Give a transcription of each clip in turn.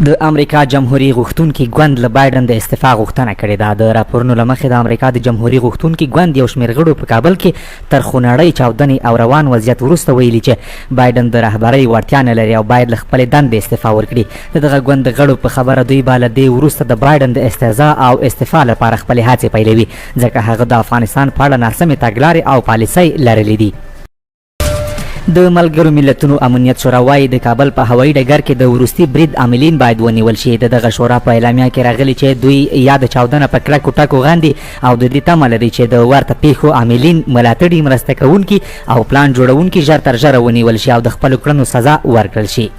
د امریکا جمهوریت غوښتونکي ګوند له بایډن د استعفا غوښتنه کړې ده. د راپورونو له مخې د امریکا د جمهوریت غوښتونکي ګوند یو شمېر غړو په کابل کې تر خونړۍ چاودنې او روان وضعیت وروسته ویلي چې بایډن د رهبرۍ وړتیا نه لري او باید له خپلې دندې استعفا ورکړي. د دغه ګوند د غړو په خبره دوی به له دې وروسته د بایډن د استهزا او استعفا لپاره خپلې هڅې پیلوي، ځکه هغه د افغانستان په اړه ناسمې تګلارې او پالیسۍ لرلې دي. د ملګرو ملتونو امنیت شورا وایي د کابل په هوایي ډګر کې د وروستي برید عاملین باید ونیول شي. د دغه شورا په اعلامیه کې راغلي چې دوی یا د چاودنه په کلکو ټکو غاندي او د دې تمه لري چې د ورته پیښو عاملین، ملاتړي، مرسته کوونکي او پلان جوړونکي ژر تر ژره ونیول شي او د خپلو کړنو سزا ورکړل شي.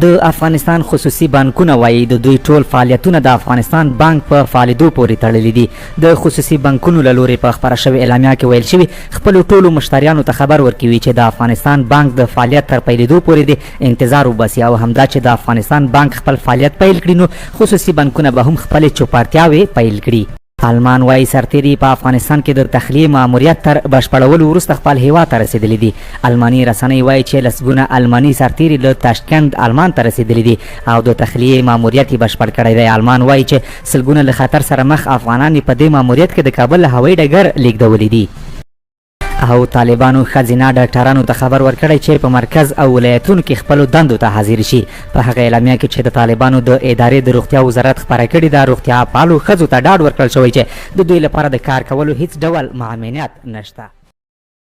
د افغانستان خصوصي بانکونه وایي د دوی ټول فعالیتونه د افغانستان بانک په فعالیدو پورې تړلي دي. د خصوصي بانکونو له لورې په خپره شوې اعلامیه کې ویل شوي خپلو ټولو مشتریانو ته خبر ورکوي چې د افغانستان بانک د فعالیت تر پیلېدو پورې د انتظار وباسي او همدا چې د افغانستان بانک خپل فعالیت پیل کړي نو خصوصي بانکونه به هم خپلې چوپړتیاوې پیل کړي. آلمان وایي سرتیري په افغانستان کې د تخلیې ماموریت تر بشپړولو وروسته خپل هیواد ته رسېدلي دي. آلماني رسنۍ وایي چې لسګونه آلماني سرتیري له تاشکند آلمان ته رسېدلي دي او د تخلیې ماموریت یې بشپړ کړی دی. آلمان وایي چې سلګونه له خطر سره مخ افغانان په دې ماموریت کې د کابل له هوایي ډګر لیږدولي دي. او طالبانو ښځینه ډاکټرانو ته خبر ورکړی چې په مرکز او ولایتونو کې خپلو دندو ته حاضر شي. په هغه اعلامیه کې چې د طالبانو د ادارې د روغتیا وزارت خپره کړې ده، روغتیا پالو ښځو ته ډاډ ورکړل شوی چې د دوی لپاره د کار کولو هیڅ ډول ممانعت نشته.